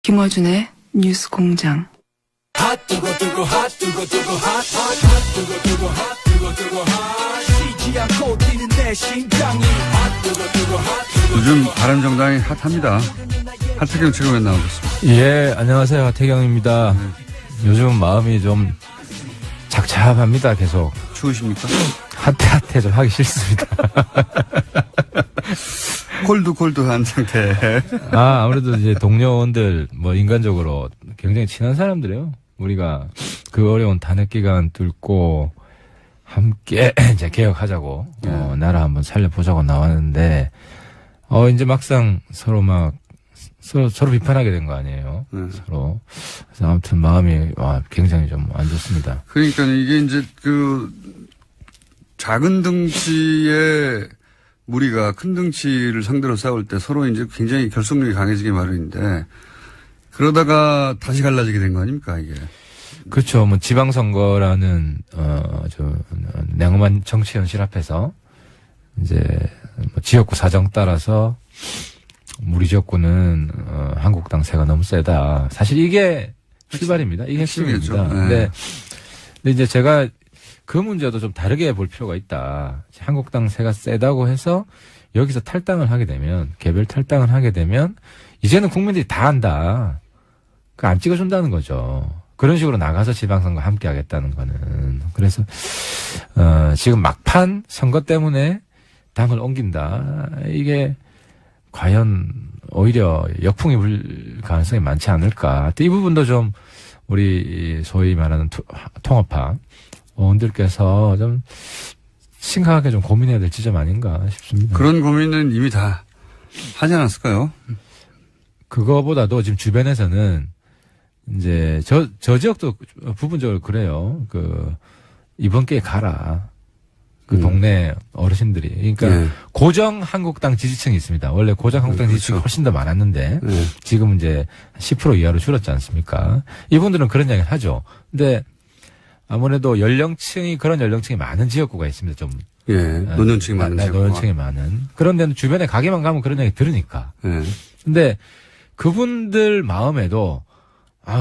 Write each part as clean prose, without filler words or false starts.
김어준의 뉴스 공장. 요즘 바른정당이 핫합니다. 하태경 최고위원 나오셨습니다. 예, 안녕하세요. 하태경입니다. 요즘 마음이 좀 착잡합니다. 계속. 추우십니까? 핫해 좀 하기 싫습니다. 콜드한 상태. 아무래도 이제 동료원들 인간적으로 굉장히 친한 사람들이에요. 우리가 그 어려운 탄핵 기간 뚫고 함께 이제 개혁하자고 나라 한번 살려보자고 나왔는데 이제 막상 서로 비판하게 된 거 아니에요. 서로. 그래서 아무튼 마음이 굉장히 좀 안 좋습니다. 그러니까 이게 이제 작은 덩치의 무리가 큰 덩치를 상대로 싸울 때 서로 이제 굉장히 결속력이 강해지기 마련인데 그러다가 다시 갈라지게 된 거 아닙니까, 이게? 그렇죠. 지방선거라는 냉엄한 정치 현실 앞에서 이제 지역구 사정 따라서 우리 지역구는 한국당세가 너무 세다. 사실 이게 출발입니다. 이게 핵심입니다. 네. 근데 이제 제가 그 문제도 좀 다르게 볼 필요가 있다. 한국당세가 세다고 해서 여기서 탈당을 하게 되면, 개별 탈당을 하게 되면 이제는 국민들이 다 안다. 안 찍어준다는 거죠. 그런 식으로 나가서 지방선거 함께 하겠다는 거는. 그래서 지금 막판 선거 때문에 당을 옮긴다. 이게 과연 오히려 역풍이 불 가능성이 많지 않을까. 또 이 부분도 좀 우리 소위 말하는 통합파 의원들께서 좀 심각하게 좀 고민해야 될 지점 아닌가 싶습니다. 그런 고민은 이미 다 하지 않았을까요? 그거보다도 지금 주변에서는 이제 저 지역도 부분적으로 그래요. 이번 기회에 가라. 동네 어르신들이. 그러니까 네. 고정 한국당 지지층이 있습니다. 원래 고정 한국당 지지층이 훨씬 더 많았는데 지금은 이제 10% 이하로 줄었지 않습니까? 이분들은 그런 이야기를 하죠. 근데 아무래도 그런 연령층이 많은 지역구가 있습니다. 좀. 예. 노년층이 많은 지역구. 노년층이 많은. 그런 데는 주변에 가게만 가면 그런 이야기 들으니까. 예. 근데 그분들 마음에도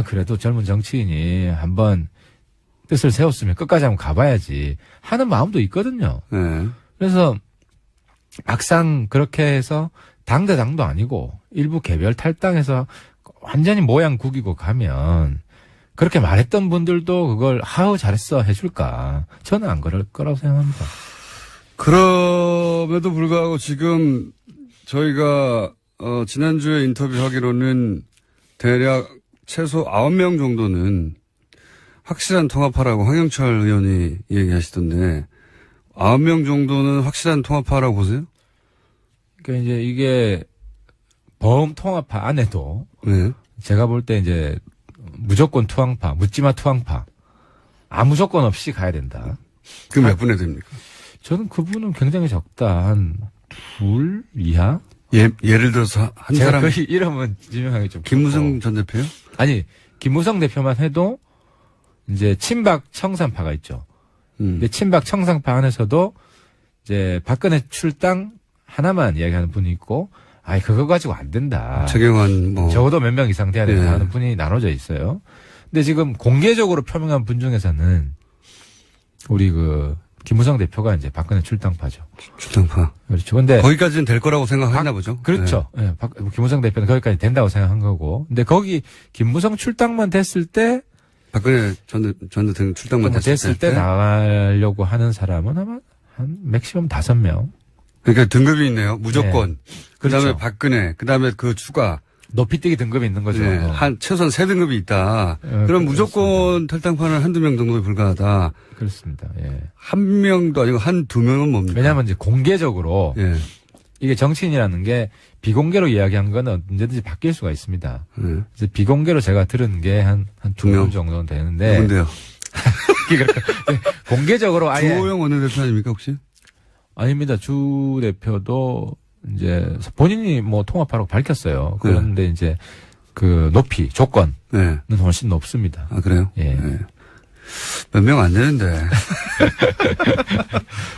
그래도 젊은 정치인이 한번 뜻을 세웠으면 끝까지 한번 가봐야지 하는 마음도 있거든요. 네. 그래서 막상 그렇게 해서 당대당도 아니고 일부 개별 탈당해서 완전히 모양 구기고 가면 그렇게 말했던 분들도 그걸 잘했어 해줄까? 저는 안 그럴 거라고 생각합니다. 그럼에도 불구하고 지금 저희가 지난주에 인터뷰하기로는 대략 최소 9명 정도는 확실한 통합파라고 황영철 의원이 얘기하시던데 9명 정도는 확실한 통합파라고 보세요? 그러니까 이제 이게 범통합파 안에도 네. 제가 볼 때 이제 무조건 투항파, 묻지마 투항파 아무 조건 없이 가야 된다. 그 몇 분에 됩니까? 저는 그분은 굉장히 적다. 한 둘 이하? 예를 들어서 한 제가 사람 그 이름은 지명하기 좀 김무성 전 대표요? 아니 김무성 대표만 해도 이제 친박 청산파가 있죠. 근데 친박 청산파 안에서도 이제 박근혜 출당 하나만 이야기하는 분이 있고, 그거 가지고 안 된다. 최경환 적어도 몇 명 이상 돼야 된다 하는 분이 나눠져 있어요. 근데 지금 공개적으로 표명한 분 중에서는 우리 김무성 대표가 이제 박근혜 출당파죠. 출당파. 그렇죠. 근데 거기까지는 될 거라고 생각했나 보죠. 그렇죠. 네. 네. 김무성 대표는 거기까지 된다고 생각한 거고. 근데 거기 김무성 출당만 됐을 때 박근혜 전 대통령 출당만 됐을 때 나가려고 하는 사람은 아마 한 맥시멈 5명. 그러니까 등급이 있네요. 무조건. 네. 그다음에 그렇죠. 박근혜, 그다음에 그 추가. 높이뛰기 등급이 있는 거죠. 네. 최소한 3등급이 있다. 그럼 무조건 탈당파는 한두 명 정도에 불과하다. 그렇습니다. 예. 한 명도 아니고 한두 명은 뭡니까? 왜냐하면 이제 공개적으로 이게 정치인이라는 게 비공개로 이야기한 건 언제든지 바뀔 수가 있습니다. 그래서 비공개로 제가 들은 게 한 2명 정도는 되는데. 누군데요? 공개적으로 아예. 주호영 원내대표 아닙니까, 혹시? 아닙니다. 주 대표도 이제 본인이 통합하라고 밝혔어요. 그런데 이제 높이, 조건은 훨씬 높습니다. 그래요? 예. 몇 명 안 되는데.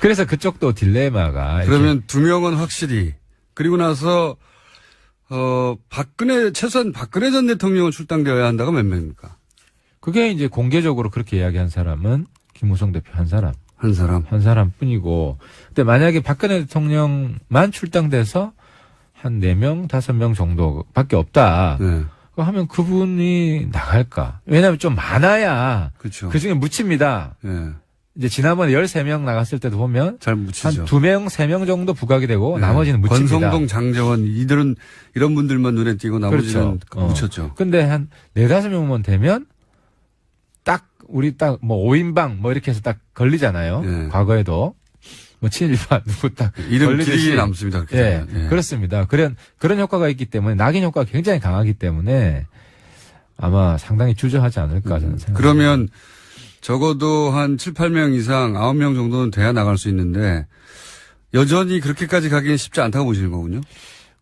그래서 그쪽도 딜레마가. 그러면 2명은 확실히. 그리고 나서 최소한 박근혜 전 대통령은 출당되어야 한다가 몇 명입니까? 그게 이제 공개적으로 그렇게 이야기한 사람은 김무성 대표 한 사람. 한 사람 뿐이고. 근데 만약에 박근혜 대통령만 출당돼서 한 4명, 5명 정도밖에 없다. 네. 하면 그분이 나갈까? 왜냐하면 좀 많아야. 그렇죠. 그 중에 묻힙니다. 네. 이제 지난번에 13명 나갔을 때도 보면. 잘 묻히죠. 한 2명, 3명 정도 부각이 되고 네. 나머지는 묻힙니다. 권성동, 장정원, 이런 분들만 눈에 띄고 나머지는 그렇죠. 묻혔죠. 근데 한 4-5명만 되면 우리 딱 5인방 이렇게 해서 딱 걸리잖아요. 네. 과거에도. 친일파 누구 딱 이름 걸리듯이. 길이 남습니다. 예, 예. 그렇습니다. 그런 효과가 있기 때문에 낙인 효과가 굉장히 강하기 때문에 아마 상당히 주저하지 않을까 저는 생각합니다. 그러면 적어도 한 7, 8명 이상 9명 정도는 돼야 나갈 수 있는데 여전히 그렇게까지 가기는 쉽지 않다고 보시는 거군요.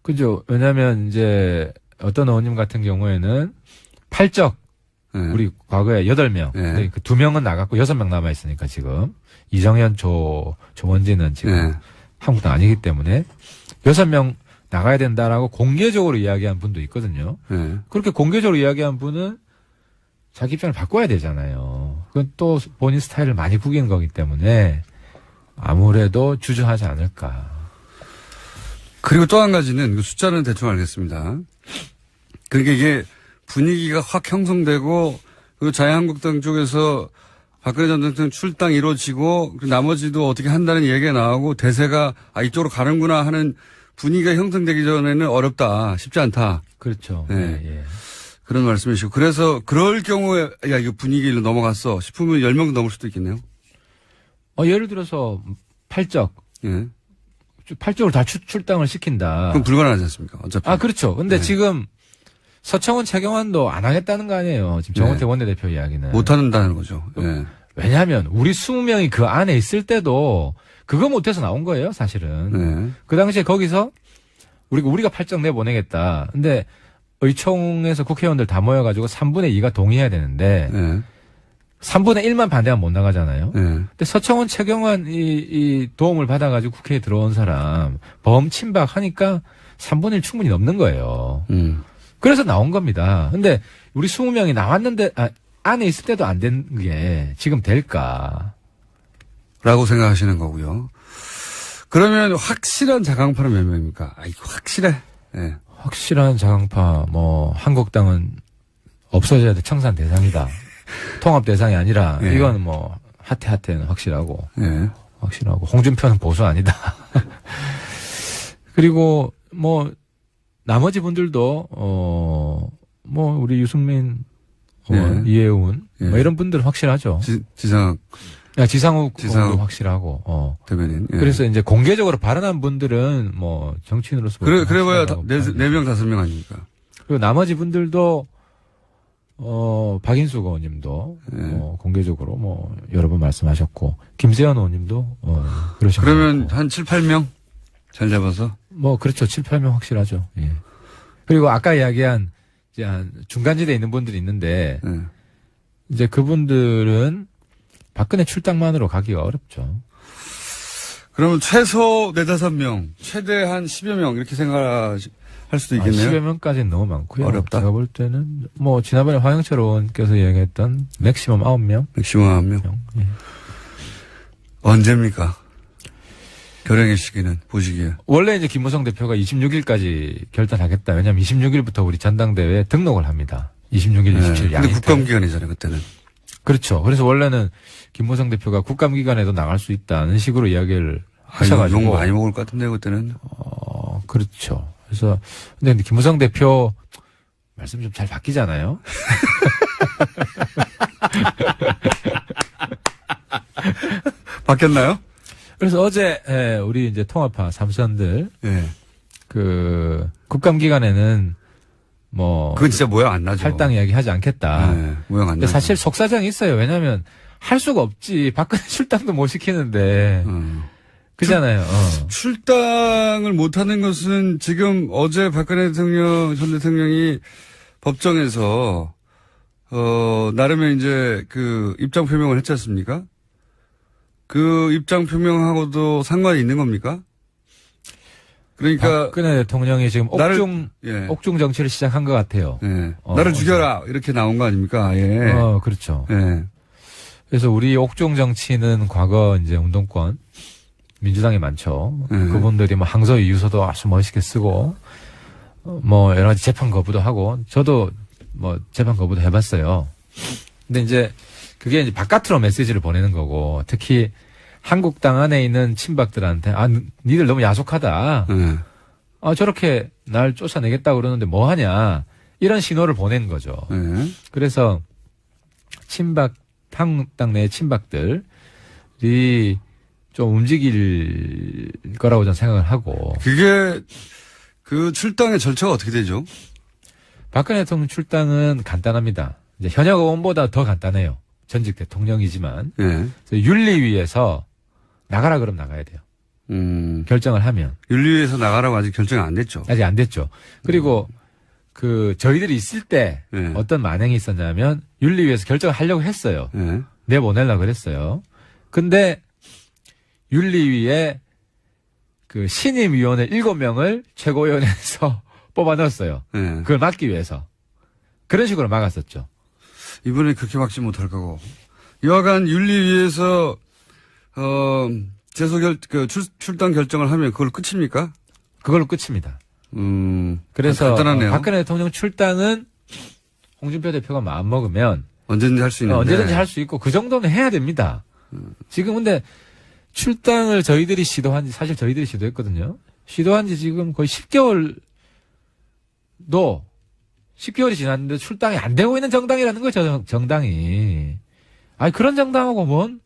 그죠. 왜냐하면 이제 어떤 의원님 같은 경우에는 팔적 네. 우리 과거에 8명, 네. 그 2명은 나갔고 6명 남아 있으니까 지금 이정현, 조원진은 지금 네. 한국당 아니기 때문에 6명 나가야 된다라고 공개적으로 이야기한 분도 있거든요. 네. 그렇게 공개적으로 이야기한 분은 자기 입장을 바꿔야 되잖아요. 그건 또 본인 스타일을 많이 구기는 거기 때문에 아무래도 주저하지 않을까. 그리고 또 한 가지는 그 숫자는 대충 알겠습니다. 그러니까 이게 분위기가 확 형성되고 그리고 자유한국당 쪽에서 박근혜 전 대통령 출당 이루어지고 나머지도 어떻게 한다는 얘기가 나오고 대세가 이쪽으로 가는구나 하는 분위기가 형성되기 전에는 어렵다. 쉽지 않다. 그렇죠. 네. 예. 그런 말씀이시고 그래서 그럴 경우에 이거 분위기로 넘어갔어 싶으면 10명도 넘을 수도 있겠네요. 예를 들어서 팔적. 예. 팔적으로 다 출당을 시킨다. 그럼 불가능하지 않습니까? 어차피. 그렇죠. 근데 네. 지금 서청원, 최경환도 안 하겠다는 거 아니에요. 지금 정원태 네. 원내대표 이야기는. 못한다는 거죠. 예. 왜냐하면 우리 20명이 그 안에 있을 때도 그거 못해서 나온 거예요, 사실은. 네. 그 당시에 거기서 우리가 팔적 내보내겠다. 근데 의총에서 국회의원들 다 모여가지고 3분의 2가 동의해야 되는데 네. 3분의 1만 반대하면 못 나가잖아요. 네. 근데 서청원, 최경환 이 도움을 받아가지고 국회에 들어온 사람 범침박하니까 3분의 1 충분히 넘는 거예요. 그래서 나온 겁니다. 근데 우리 20명이 나왔는데 안에 있을 때도 안 된 게 지금 될까? 라고 생각하시는 거고요. 그러면 확실한 자강파는 몇 명입니까? 이거 확실해. 네. 확실한 자강파 한국당은 없어져야 돼. 청산 대상이다. 통합 대상이 아니라 네. 이건 하태는 확실하고 네. 확실하고 홍준표는 보수 아니다. 그리고 나머지 분들도 우리 유승민, 네. 이해운 네. 이런 분들은 확실하죠. 지상욱 지상욱 확실하고. 대변인. 예. 그래서 이제 공개적으로 발언한 분들은 정치인으로서 그래봐야 4명, 5명 아닙니까? 그리고 나머지 분들도 박인숙 의원님도 공개적으로 여러 번 말씀하셨고 김세현 의원님도 그러신 그러면 한 7, 8명 잘 잡아서 그렇죠. 7, 8명 확실하죠. 예. 그리고 아까 이야기한 이제 한 중간지대에 있는 분들이 있는데 예. 이제 그분들은 박근혜 출당만으로 가기가 어렵죠. 그러면 최소 4, 5명, 최대 한 10여 명 이렇게 생각할 수도 있겠네요. 10여 명까지는 너무 많고요. 어렵다. 제가 볼 때는 지난번에 화영철 의원께서 이야기했던 맥시멈 9명. 맥시멈 9명. 예. 언제입니까? 결행의 시기는 보시기에. 원래 이제 김무성 대표가 26일까지 결단하겠다. 왜냐하면 26일부터 우리 전당대회에 등록을 합니다. 26일, 27일 근데 양일. 국감기간이잖아요, 그때는. 그렇죠. 그래서 원래는 김무성 대표가 국감기간에도 나갈 수 있다는 식으로 이야기를 하셔가지고. 욕 많이 먹을 것 같은데, 그때는. 그렇죠. 그래서 근데 김무성 대표 말씀 좀 잘 바뀌잖아요. 바뀌었나요? 그래서 어제 우리 이제 통합파 삼선들 예. 그 국감 기간에는 그건 진짜 모양 안 나죠. 탈당 이야기 하지 않겠다. 네, 모양 안 근데 나죠. 사실 속사정이 있어요. 왜냐하면 할 수가 없지. 박근혜 출당도 못 시키는데. 그잖아요. 출당을 못하는 것은 지금 어제 박근혜 대통령, 전 대통령이 법정에서, 나름의 이제 그 입장 표명을 했지 않습니까? 그 입장 표명하고도 상관이 있는 겁니까? 그러니까 박근혜 대통령이 지금 예. 옥중 정치를 시작한 것 같아요. 예. 나를 죽여라 이렇게 나온 거 아닙니까? 예. 그렇죠. 예. 그래서 우리 옥중 정치는 과거 이제 운동권 민주당이 많죠. 그분들이 뭐 항소유 유서도 아주 멋있게 쓰고 뭐 여러 가지 재판 거부도 하고 저도 뭐 재판 거부도 해봤어요. 근데 이제 그게 이제 바깥으로 메시지를 보내는 거고 특히 한국당 안에 있는 친박들한테 니들 너무 야속하다. 저렇게 날 쫓아내겠다고 그러는데 뭐 하냐. 이런 신호를 보낸 거죠. 그래서 한국당 내 친박들이 좀 움직일 거라고 저는 생각을 하고. 그게 그 출당의 절차가 어떻게 되죠? 박근혜 대통령 출당은 간단합니다. 이제 현역 의원보다 더 간단해요. 전직 대통령이지만. 예. 윤리위에서 나가라 그러면 나가야 돼요. 결정을 하면. 윤리위에서 나가라고 아직 결정이 안 됐죠. 아직 안 됐죠. 그리고 저희들이 있을 때 예. 어떤 만행이 있었냐면 윤리위에서 결정을 하려고 했어요. 예. 내보내려고 그랬어요. 근데 윤리위에 그 신임위원회 7명을 최고위원회에서 뽑아 넣었어요. 예. 그걸 막기 위해서. 그런 식으로 막았었죠. 이번에 그렇게 막지 못할 거고. 여하간 윤리위에서, 출당 결정을 하면 그걸로 끝입니까? 그걸로 끝입니다. 그래서 간단하네요. 박근혜 대통령 출당은 홍준표 대표가 마음 먹으면 언제든지 할 수 있는데. 언제든지 할 수 있고 그 정도는 해야 됩니다. 지금 근데 출당을 저희들이 시도했거든요. 시도한 지 지금 거의 10개월이 지났는데 출당이 안 되고 있는 정당이라는 거죠, 정당이. 아니, 그런 정당하고 뭔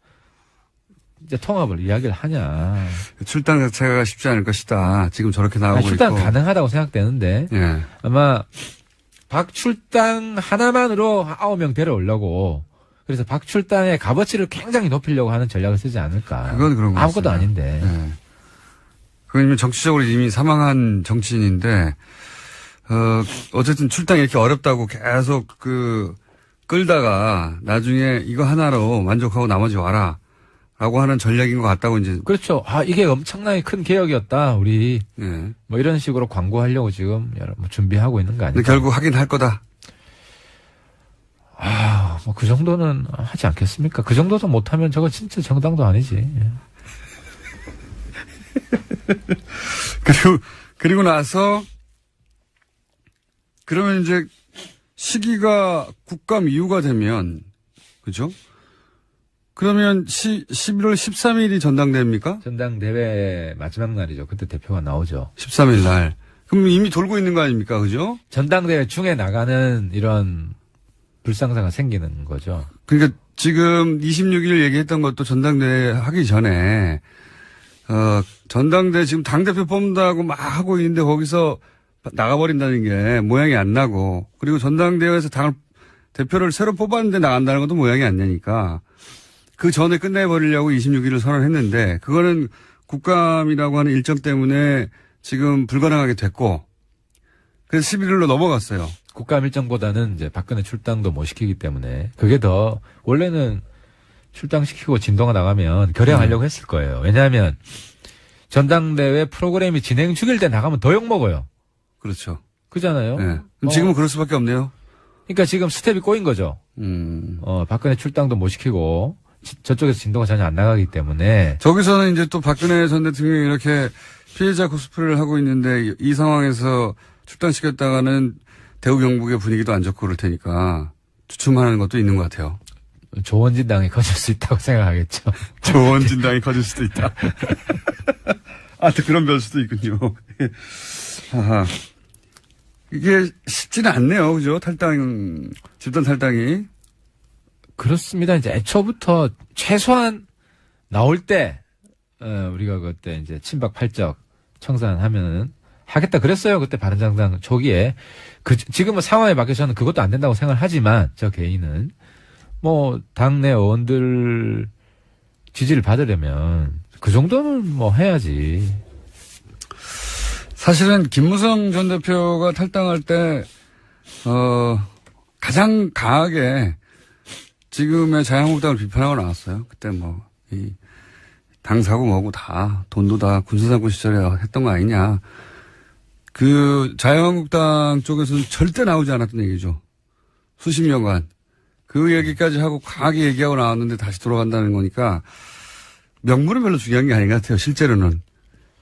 이제 통합을 이야기를 하냐. 출당 자체가 쉽지 않을 것이다. 지금 저렇게 나오고 있고. 출당 가능하다고 생각되는데. 예. 아마 박출당 하나만으로 9명 데려오려고 그래서 박출당의 값어치를 굉장히 높이려고 하는 전략을 쓰지 않을까. 그건 그런 거 아무것도 같습니다. 아닌데. 예. 그건 정치적으로 이미 사망한 정치인인데, 어쨌든 출당이 이렇게 어렵다고 계속 끌다가 나중에 이거 하나로 만족하고 나머지 와라. 라고 하는 전략인 것 같다고 이제. 그렇죠. 이게 엄청나게 큰 개혁이었다. 우리. 예. 뭐 이런 식으로 광고하려고 지금 준비하고 있는 거 아닐까. 근데 결국 하긴 할 거다. 뭐 그 정도는 하지 않겠습니까? 그 정도도 못하면 저거 진짜 정당도 아니지. 예. 그리고 나서, 그러면 이제 시기가 국감 이후가 되면, 그죠? 그러면 11월 13일이 전당대회입니까? 전당대회 마지막 날이죠. 그때 대표가 나오죠. 13일 날. 그럼 이미 돌고 있는 거 아닙니까? 그죠? 전당대회 중에 나가는 이런 불상사가 생기는 거죠. 그러니까 지금 26일 얘기했던 것도 전당대회 하기 전에, 전당대회 지금 당대표 뽑는다고 막 하고 있는데 거기서 나가버린다는 게 모양이 안 나고, 그리고 전당대회에서 대표를 새로 뽑았는데 나간다는 것도 모양이 안 나니까, 그 전에 끝내버리려고 26일을 선언했는데, 그거는 국감이라고 하는 일정 때문에 지금 불가능하게 됐고, 그래서 11일로 넘어갔어요. 국감 일정보다는 이제 박근혜 출당도 못 시키기 때문에, 그게 더, 원래는 출당시키고 진도가 나가면 결행하려고 했을 거예요. 왜냐하면, 전당대회 프로그램이 진행 중일 때 나가면 더 욕먹어요. 그렇죠. 그잖아요. 네. 그럼 지금은 그럴 수밖에 없네요. 그러니까 지금 스텝이 꼬인 거죠. 박근혜 출당도 못 시키고, 저쪽에서 진도가 전혀 안 나가기 때문에. 저기서는 이제 또 박근혜 전 대통령이 이렇게 피해자 코스프레를 하고 있는데 이 상황에서 출당시켰다가는 대우 경북의 분위기도 안 좋고 그럴 테니까 주춤하는 것도 있는 것 같아요. 조원진당이 커질 수 있다고 생각하겠죠. 조원진당이 커질 수도 있다. 또 그런 변수도 있군요. 아하. 이게 쉽지는 않네요. 그죠? 집단 탈당이. 그렇습니다. 이제 애초부터 최소한 나올 때, 우리가 그때 이제 친박 팔적 청산하면은 하겠다 그랬어요. 그때 바른정당 초기에. 지금은 상황에 맞게서는 그것도 안 된다고 생각을 하지만, 저 개인은. 뭐, 당내 의원들 지지를 받으려면 그 정도는 뭐 해야지. 사실은 김무성 전 대표가 탈당할 때, 가장 강하게 지금의 자유한국당을 비판하고 나왔어요. 그때 당사고 뭐고 다 돈도 다 군사정권 시절에 했던 거 아니냐. 그 자유한국당 쪽에서는 절대 나오지 않았던 얘기죠. 수십 년간. 그 얘기까지 하고 강하게 얘기하고 나왔는데 다시 돌아간다는 거니까 명분은 별로 중요한 게 아닌 것 같아요. 실제로는.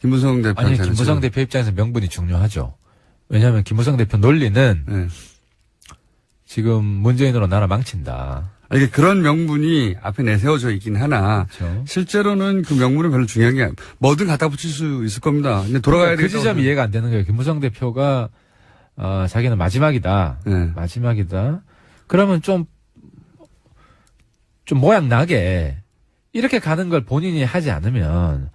김무성 대표. 아니, 김무성 대표 입장에서 명분이 중요하죠. 왜냐하면 김무성 대표 논리는 네. 지금 문재인으로 나라 망친다. 아니, 그런 명분이 앞에 내세워져 있긴 하나 그렇죠. 실제로는 그 명분은 별로 중요한 게 뭐든 갖다 붙일 수 있을 겁니다. 근데 돌아가야 그 지점이 이해가 안 되는 거예요. 김무성 대표가 자기는 마지막이다. 네. 마지막이다. 그러면 좀 모양 나게 이렇게 가는 걸 본인이 하지 않으면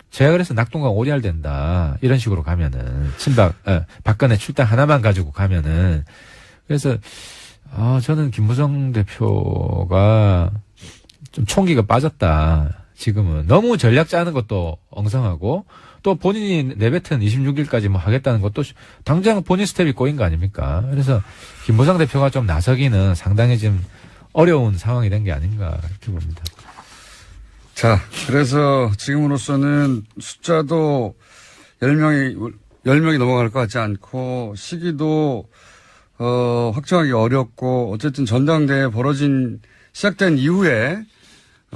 제가 그래서 낙동강 오리알 된다. 이런 식으로 가면은 박근혜 출당 하나만 가지고 가면은 그래서 저는 김무성 대표가 좀 총기가 빠졌다. 지금은 너무 전략 짜는 것도 엉성하고 또 본인이 내뱉은 26일까지 뭐 하겠다는 것도 당장 본인 스텝이 꼬인 거 아닙니까? 그래서 김무성 대표가 좀 나서기는 상당히 지금 어려운 상황이 된 게 아닌가 이렇게 봅니다. 자, 그래서 지금으로서는 숫자도 10명이 넘어갈 것 같지 않고 시기도 확정하기 어렵고 어쨌든 전당대회 시작된 이후에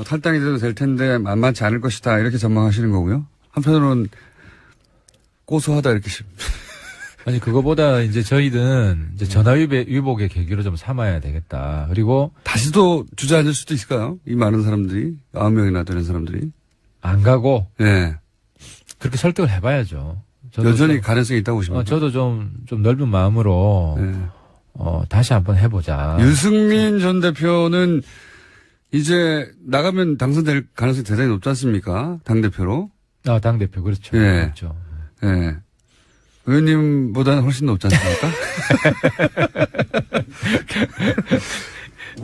탈당이 돼도 될 텐데 만만치 않을 것이다 이렇게 전망하시는 거고요. 한편으로는 고소하다 이렇게. 아니 그거보다 이제 저희는 이제 전화위복의 계기로 좀 삼아야 되겠다. 그리고 다시도 주저앉을 수도 있을까요? 이 많은 사람들이 9명이나 되는 사람들이 안 가고 네. 그렇게 설득을 해봐야죠. 여전히 가능성이 있다고 보십니까? 저도 좀 넓은 마음으로 네. 다시 한번 해보자. 유승민 전 대표는 이제 나가면 당선될 가능성이 대단히 높지 않습니까? 당대표로. 당대표 그렇죠. 네. 그렇죠. 네. 의원님보다는 훨씬 높지 않습니까?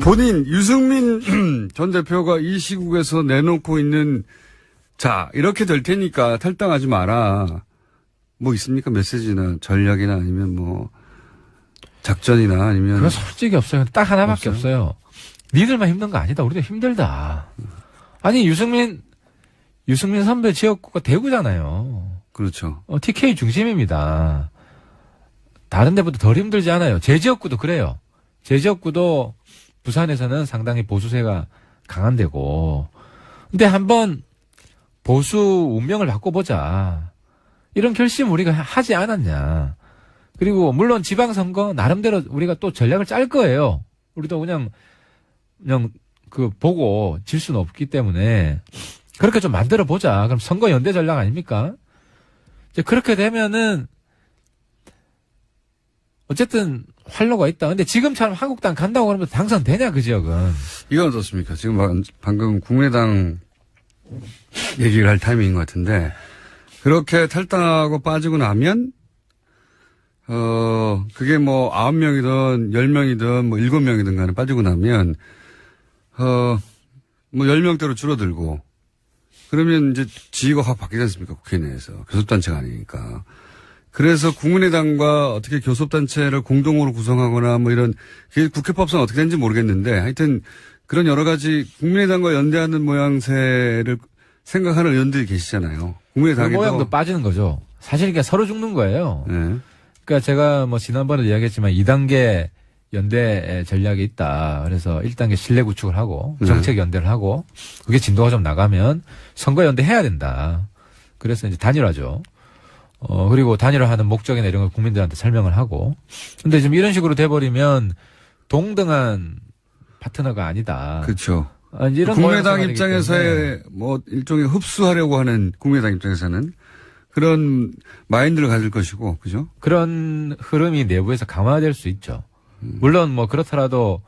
본인 유승민 전 대표가 이 시국에서 내놓고 있는 자 이렇게 될 테니까 탈당하지 마라. 뭐 있습니까? 메시지나 전략이나 아니면 뭐 작전이나 아니면. 그건 솔직히 없어요. 딱 하나밖에 없어요. 니들만 힘든 거 아니다. 우리도 힘들다. 아니 유승민 선배 지역구가 대구잖아요. 그렇죠. TK 중심입니다. 다른 데보다 덜 힘들지 않아요. 제 지역구도 그래요. 제 지역구도 부산에서는 상당히 보수세가 강한 데고. 근데 한번 보수 운명을 바꿔보자. 이런 결심 우리가 하지 않았냐. 그리고 물론 지방선거 나름대로 우리가 또 전략을 짤 거예요. 우리도 그냥 보고 질 수는 없기 때문에 그렇게 좀 만들어 보자. 그럼 선거 연대 전략 아닙니까? 이제 그렇게 되면은 어쨌든 활로가 있다. 근데 지금처럼 한국당 간다고 그러면 당선되냐 그 지역은. 이건 어떻습니까? 지금 방금 국민의당 얘기를 할 타이밍인 것 같은데 그렇게 탈당하고 빠지고 나면 그게 뭐 9명이든 10명이든 뭐 7명이든 간에 빠지고 나면 뭐 10명대로 줄어들고 그러면 이제 지위가 확 바뀌지 않습니까? 국회 내에서. 교섭단체가 아니니까. 그래서 국민의당과 어떻게 교섭단체를 공동으로 구성하거나 뭐 이런, 그게 국회법상 어떻게 되는지 모르겠는데 하여튼 그런 여러 가지 국민의당과 연대하는 모양새를 생각하는 의원들이 계시잖아요. 국민의당에도. 그 모양도 빠지는 거죠. 사실 그러니까 서로 죽는 거예요. 네. 그러니까 제가 뭐 지난번에도 이야기했지만 2단계 연대 전략이 있다. 그래서 1단계 신뢰 구축을 하고 정책 연대를 하고 그게 진도가 좀 나가면 선거 연대 해야 된다. 그래서 이제 단일화죠. 그리고 단일화하는 목적이나 이런 걸 국민들한테 설명을 하고. 근데 지금 이런 식으로 돼버리면 동등한 파트너가 아니다. 그렇죠. 이런 국민의당 입장에서의 뭐 일종의 흡수하려고 하는 국민의당 입장에서는 그런 마인드를 가질 것이고, 그죠? 그런 흐름이 내부에서 강화될 수 있죠. 물론 뭐 그렇더라도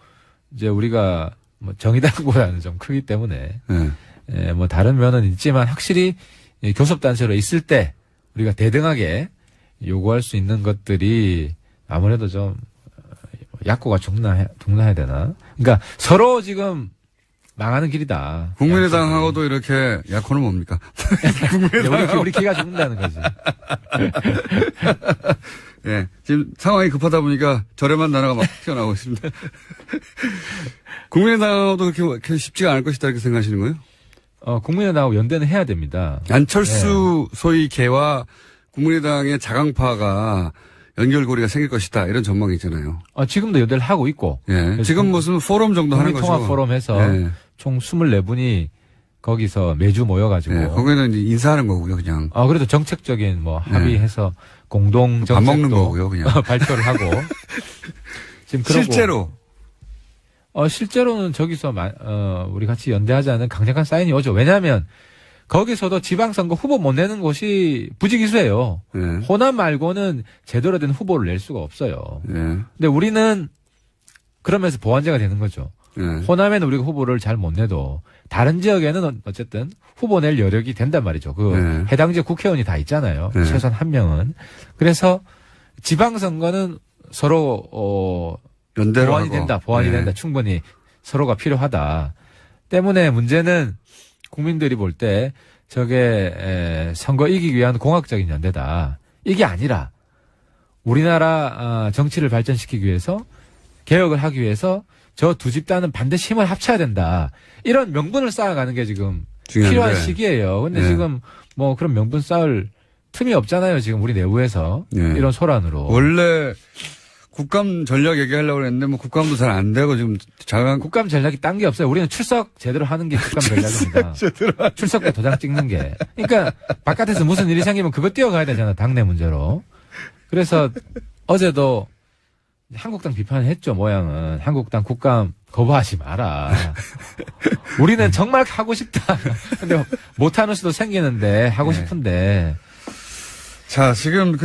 이제 우리가 뭐 정의당보다는 좀 크기 때문에 네. 뭐 다른 면은 있지만 확실히 교섭단체로 있을 때 우리가 대등하게 요구할 수 있는 것들이 아무래도 좀 약고가 중나해야 되나? 그러니까 서로 지금 망하는 길이다. 국민의당하고도 이렇게 약혼은 뭡니까? 우리 기가 죽는다는 거지. 예. 지금 상황이 급하다 보니까 저렴한 단어가 막 튀어나오고 있습니다. 국민의당하고도 그렇게 쉽지가 않을 것이다 이렇게 생각하시는 거예요? 국민의당하고 연대는 해야 됩니다. 안철수 소위 개와 국민의당의 자강파가 연결고리가 생길 것이다. 이런 전망이 있잖아요. 지금도 연대를 하고 있고. 예. 지금 무슨 포럼 정도 하는 것이고. 통합 포럼에서 예. 총 24분이 거기서 매주 모여가지고. 예. 거기는 이제 인사하는 거고요, 그냥. 그래도 정책적인 뭐 합의해서 공동 정책도 밥 먹는 거고요, 그냥. 발표를 하고. 지금 그러고 실제로. 실제로는 저기서 우리 같이 연대하자는 강력한 사인이 오죠. 왜냐하면 거기서도 지방선거 후보 못 내는 곳이 부지기수예요. 예. 호남 말고는 제대로 된 후보를 낼 수가 없어요. 예. 근데 우리는 그러면서 보완제가 되는 거죠. 예. 호남에는 우리가 후보를 잘 못 내도 다른 지역에는 어쨌든 후보 낼 여력이 된단 말이죠. 해당 지역 국회의원이 다 있잖아요. 최소한 한 명은. 그래서 지방선거는 서로 연대로 보완이 하고. 된다. 보완이 된다. 충분히 서로가 필요하다. 때문에 문제는 국민들이 볼 때 저게 선거 이기기 위한 공학적인 연대다. 이게 아니라 우리나라 정치를 발전시키기 위해서 개혁을 하기 위해서 저 두 집단은 반드시 힘을 합쳐야 된다. 이런 명분을 쌓아가는 게 지금 중요한데. 필요한 시기예요. 근데 지금 뭐 그런 명분 쌓을 틈이 없잖아요. 지금 우리 내부에서 이런 소란으로. 원래 국감 전략 얘기하려고 했는데 뭐 국감도 잘 안 되고 지금 국감 전략이 딴 게 없어요. 우리는 출석 제대로 하는 게 국감 전략입니다. 출석 때 도장 찍는 게. 그러니까 바깥에서 무슨 일이 생기면 그거 뛰어가야 되잖아. 당내 문제로. 그래서 어제도 한국당 비판을 했죠. 모양은. 한국당 국감 거부하지 마라. 우리는 정말 하고 싶다. 근데 못하는 수도 생기는데 하고 싶은데. 자, 지금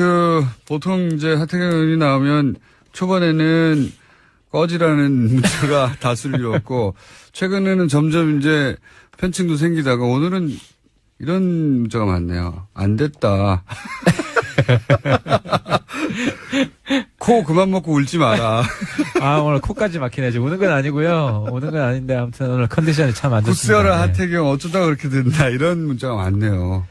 보통 이제 하태경 의원이 나오면 초반에는 꺼지라는 문자가 다수를 이뤘고, 최근에는 점점 이제 편칭도 생기다가 오늘은 이런 문자가 많네요. 안 됐다. 코 그만 먹고 울지 마라. 오늘 코까지 막히네. 지금 우는 건 아니고요. 우는 건 아닌데 아무튼 오늘 컨디션이 참 안 좋습니다. 구스여라 하태경 어쩌다 그렇게 된다. 이런 문자가 많네요.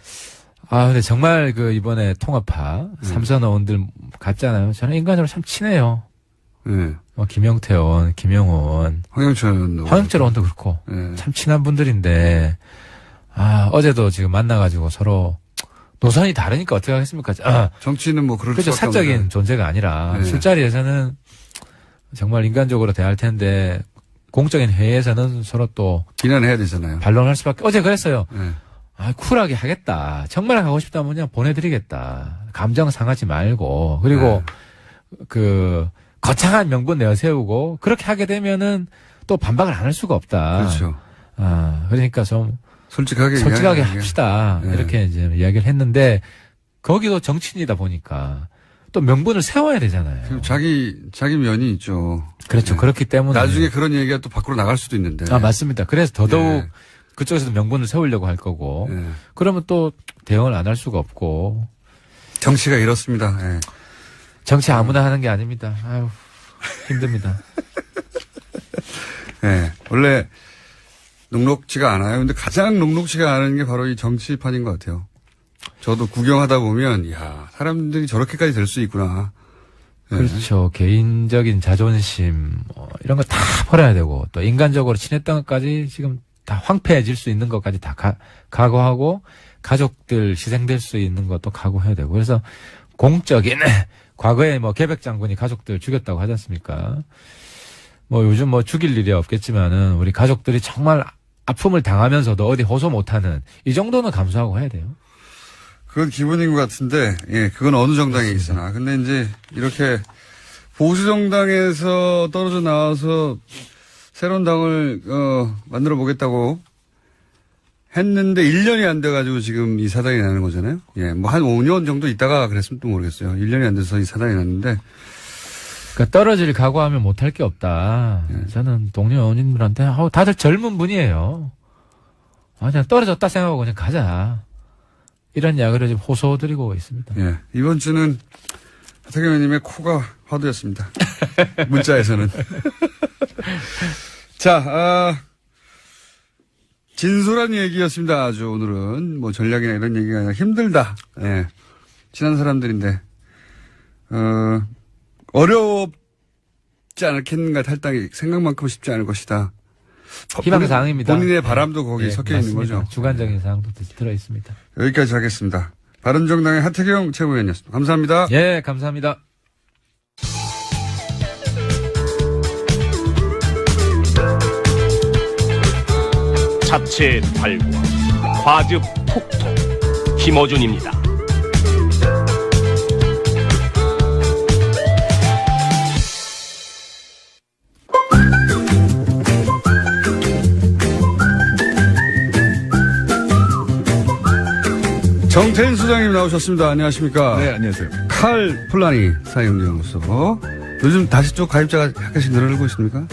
근데 정말 이번에 통합파 삼선 의원들 갔잖아요. 저는 인간적으로 참 친해요. 네. 김영태 의원, 김영원, 황영철 의원도 그렇고 네. 참 친한 분들인데 어제도 지금 만나가지고 서로 노선이 다르니까 어떻게 하겠습니까? 정치는 뭐 그럴 그렇죠. 사적인 없는. 존재가 아니라 네. 술자리에서는 정말 인간적으로 대할 텐데 공적인 회의에서는 서로 또 비난해야 되잖아요. 반론할 수밖에. 어제 그랬어요. 네. 쿨하게 하겠다. 정말 가고 싶다면 그냥 보내드리겠다. 감정 상하지 말고. 그리고 거창한 명분 내세우고 그렇게 하게 되면은 또 반박을 안 할 수가 없다. 그렇죠. 그러니까 좀 솔직하게 합시다. 네. 이렇게 이제 이야기를 했는데 거기도 정치인이다 보니까 또 명분을 세워야 되잖아요. 자기 면이 있죠. 그렇죠. 네. 그렇기 때문에 나중에 그런 얘기가 또 밖으로 나갈 수도 있는데. 맞습니다. 그래서 더더욱 네. 그쪽에서도 명분을 세우려고 할 거고 네. 그러면 또 대응을 안 할 수가 없고 정치가 이렇습니다. 네. 정치 아무나 하는 게 아닙니다. 아유 힘듭니다. 네. 원래 녹록지가 않아요. 근데 가장 녹록지가 않은 게 바로 이 정치판인 것 같아요. 저도 구경하다 보면 사람들이 저렇게까지 될 수 있구나. 네. 그렇죠. 개인적인 자존심 이런 거 다 버려야 되고 또 인간적으로 친했던 것까지 지금 다 황폐해질 수 있는 것까지 다 각오하고 가족들 희생될 수 있는 것도 각오해야 되고 그래서 공적인 과거에 계백 장군이 가족들 죽였다고 하지 않습니까? 요즘 죽일 일이 없겠지만은 우리 가족들이 정말 아픔을 당하면서도 어디 호소 못하는 이 정도는 감수하고 해야 돼요. 그건 기본인 것 같은데, 그건 어느 정당에 있으나. 근데 이제 이렇게 보수 정당에서 떨어져 나와서 새로운 당을 만들어 보겠다고 했는데 1년이 안 돼가지고 지금 이 사단이 나는 거잖아요. 한 5년 정도 있다가 그랬으면 또 모르겠어요. 1년이 안 돼서 이 사단이 났는데. 그러니까 떨어질 각오하면 못할 게 없다. 저는 동료 의원님들한테 다들 젊은 분이에요. 그냥 떨어졌다 생각하고 그냥 가자. 이런 이야기를 지금 호소드리고 있습니다. 이번 주는 하태경 의원님의 코가 화두였습니다. 문자에서는. 자, 진솔한 얘기였습니다. 아주 오늘은 전략이나 이런 얘기가 아니라 힘들다. 친한 사람들인데 어렵지 않겠는가 탈당이 생각만큼 쉽지 않을 것이다. 희망 사항입니다. 본인의 바람도 거기 네, 섞여 있는 맞습니다. 거죠. 주관적인 사항도 들어 있습니다. 여기까지 하겠습니다. 바른정당의 하태경 최고위원이었습니다. 감사합니다. 예, 감사합니다. 잡채 발굴, 과즙 폭통, 김어준입니다. 정태인 소장님 나오셨습니다. 안녕하십니까? 네, 안녕하세요. 칼 플라니 사회운동연구소. 요즘 다시 또 가입자가 약간씩 늘어나고 있습니까?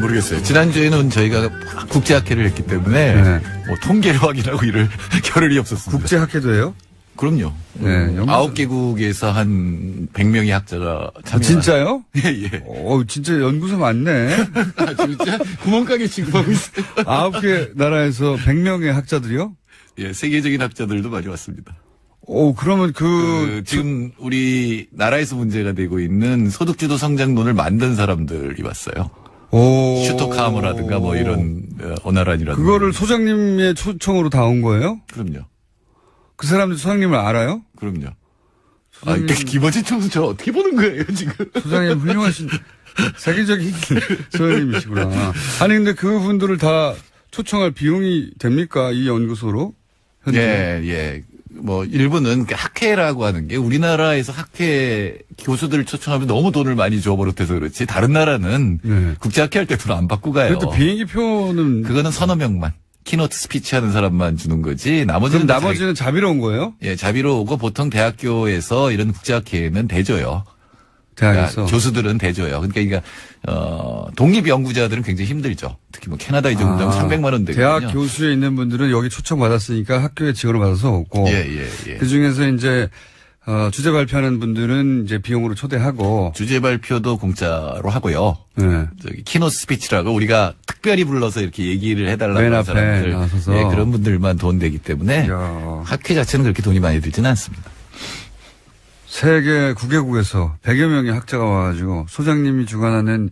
모르겠어요. 지난주에는 저희가 국제학회를 했기 때문에 네. 뭐 통계를 확인하고 이럴 겨를이 없었습니다. 국제학회도 해요? 그럼요. 네, 9개국에서 한 100명의 학자가 참여. 진짜요? 예, 예. 진짜 연구소 많네. 아, 진짜? 구멍가게 취급하고 있어요. 9개 나라에서 100명의 학자들이요? 예, 세계적인 학자들도 많이 왔습니다. 그러면 지금 우리 나라에서 문제가 되고 있는 소득주도 성장론을 만든 사람들이 왔어요. 슈토카모라든가 뭐 이런 어나란이라든가. 그거를 소장님의 초청으로 다 온 거예요? 그럼요. 그 사람들 소장님을 알아요? 그럼요. 김어진 총수 저 어떻게 보는 거예요, 지금? 소장님 훌륭하신 세계적인 소장님이시구나. 아니 근데 그분들을 다 초청할 비용이 됩니까? 이 연구소로? 현재? 예. 뭐 일부는 학회라고 하는 게 우리나라에서 학회 교수들을 초청하면 너무 돈을 많이 줘 버릇해서 그렇지 다른 나라는 네. 국제학회 할 때 돈 안 받고 가요. 그래도 비행기 표는 그거는 서너 명만 키노트 스피치 하는 사람만 주는 거지. 나머지는 자비로 온 거예요? 예, 자비로 오고 보통 대학교에서 이런 국제학회는 대줘요. 대학에서 그러니까 교수들은 대줘요. 그러니까 독립 연구자들은 굉장히 힘들죠. 특히 뭐 캐나다 이 정도면 300만 원 되거든요. 대학 교수에 있는 분들은 여기 초청 받았으니까 학교에 지원을 받아서 오고. 예. 그 중에서 이제 주제 발표하는 분들은 이제 비용으로 초대하고. 주제 발표도 공짜로 하고요. 네. 저기 키노트 스피치라고 우리가 특별히 불러서 이렇게 얘기를 해달라고 맨 하는 앞에 사람들, 나서서. 예, 그런 분들만 돈 되기 때문에 이야. 학회 자체는 그렇게 돈이 많이 들지는 않습니다. 세계 9개국에서 100여 명의 학자가 와가지고 소장님이 주관하는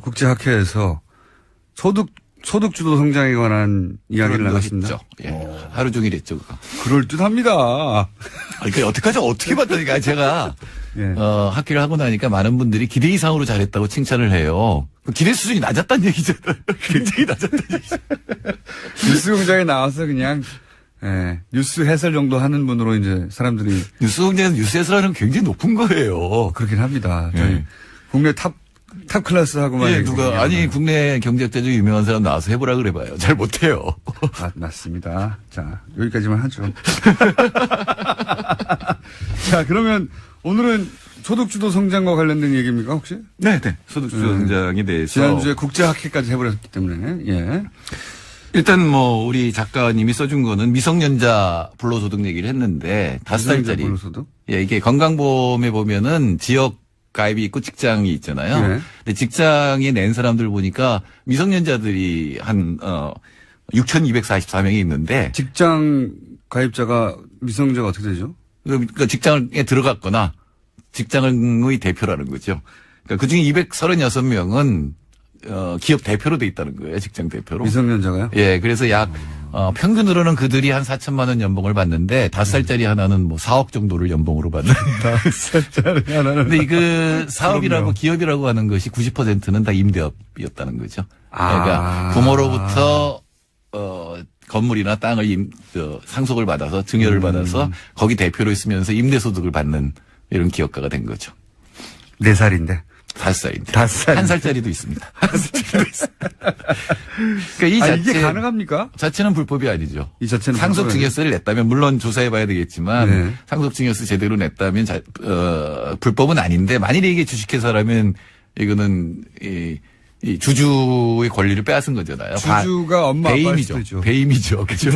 국제학회에서 소득주도 성장에 관한 이야기를 그런 거 나눴습니다. 했죠. 예. 하루 종일 했죠. 그거. 그럴듯합니다. 그러니까 어떡하죠? 어떻게 봤다니까 제가 예. 학회를 하고 나니까 많은 분들이 기대 이상으로 잘했다고 칭찬을 해요. 그 기대 수준이 낮았다는 얘기잖아요. 굉장히 낮았다는 얘기죠. 뉴스 공장에 나와서 그냥 뉴스 해설 정도 하는 분으로 이제 사람들이 뉴스 공장에서 뉴스 해설하는 굉장히 높은 거예요. 그렇긴 합니다. 예. 저희 국내 탑 클래스하고만. 예, 국내 경제학자 중 유명한 사람 나와서 해보라 그래봐요. 잘 못해요. 맞습니다. 자, 여기까지만 하죠. 자, 그러면 오늘은 소득주도 성장과 관련된 얘기입니까, 혹시? 네. 소득주도 성장에 대해서. 지난주에 국제학회까지 해버렸기 때문에, 예. 일단 뭐, 우리 작가님이 써준 거는 미성년자 불로소득 얘기를 했는데, 5살짜리. 불로소득? 예, 이게 건강보험에 보면은 지역 가입이 있고 직장이 있잖아요. 네. 근데 직장에 낸 사람들 보니까 미성년자들이 한, 6,244명이 있는데. 직장 가입자가 미성년자가 어떻게 되죠? 그러니까 직장에 들어갔거나 직장의 대표라는 거죠. 그러니까 그 중에 236명은 기업 대표로 돼 있다는 거예요. 직장 대표로. 미성년자가요? 예, 그래서 평균으로는 그들이 한 4천만 원 연봉을 받는데 5살짜리 하나는 뭐 4억 정도를 연봉으로 받는. 5살짜리 하나는. 근데 그 사업이라고 그럼요. 기업이라고 하는 것이 90%는 다 임대업이었다는 거죠. 그러니까 부모로부터 건물이나 땅을 상속을 받아서 증여를 받아서 거기 대표로 있으면서 임대소득을 받는 이런 기업가가 된 거죠. 4살인데. 5살인데. 5살. 1살짜리도 있습니다. 1살짜리도 있습니다. 그러니까 이게 가능합니까? 자체는 불법이 아니죠. 이 자체는 상속 증여세를 냈다면 물론 조사해봐야 되겠지만 네. 상속 증여세 제대로 냈다면 불법은 아닌데 만일에 이게 주식회사라면 이거는 이 주주의 권리를 빼앗은 거잖아요. 주주가 엄마 아빠일 수도 있죠. 배임이죠. 그죠?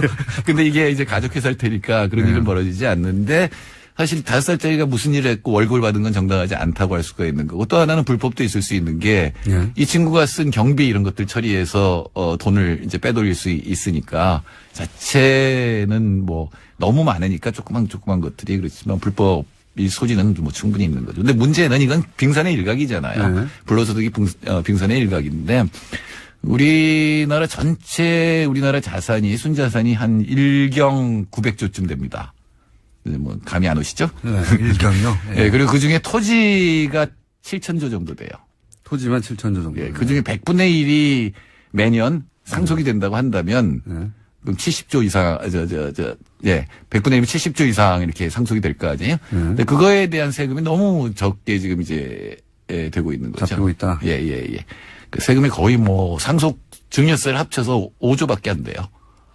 근데 이게 이제 가족회사일 테니까 그런 일은 벌어지지 않는데 사실 5살짜리가 무슨 일을 했고 월급을 받은 건 정당하지 않다고 할 수가 있는 거고 또 하나는 불법도 있을 수 있는 게 이 친구가 쓴 경비 이런 것들 처리해서 돈을 이제 빼돌릴 수 있으니까 자체는 뭐 너무 많으니까 조그만 것들이 그렇지만 불법 이 소지는 뭐 충분히 있는 거죠. 근데 문제는 이건 빙산의 일각이잖아요. 불로소득이 빙산의 일각인데 우리나라 전체 우리나라 자산이 순자산이 한 1경 900조쯤 됩니다. 뭐 감이 안 오시죠? 네, 일경이요. 예, 그리고 그 중에 토지가 7,000조 정도 돼요. 토지만 7,000조 정도. 예, 그 중에 100분의 1이 매년 상속이 된다고 한다면, 그럼 70조 이상, 100분의 1이면 70조 이상 이렇게 상속이 될 거 아니에요? 근데 그거에 대한 세금이 너무 적게 지금 이제, 되고 있는 거죠. 잡히고 있다. 예. 그 세금이 거의 뭐 상속 증여세를 합쳐서 5조밖에 안 돼요.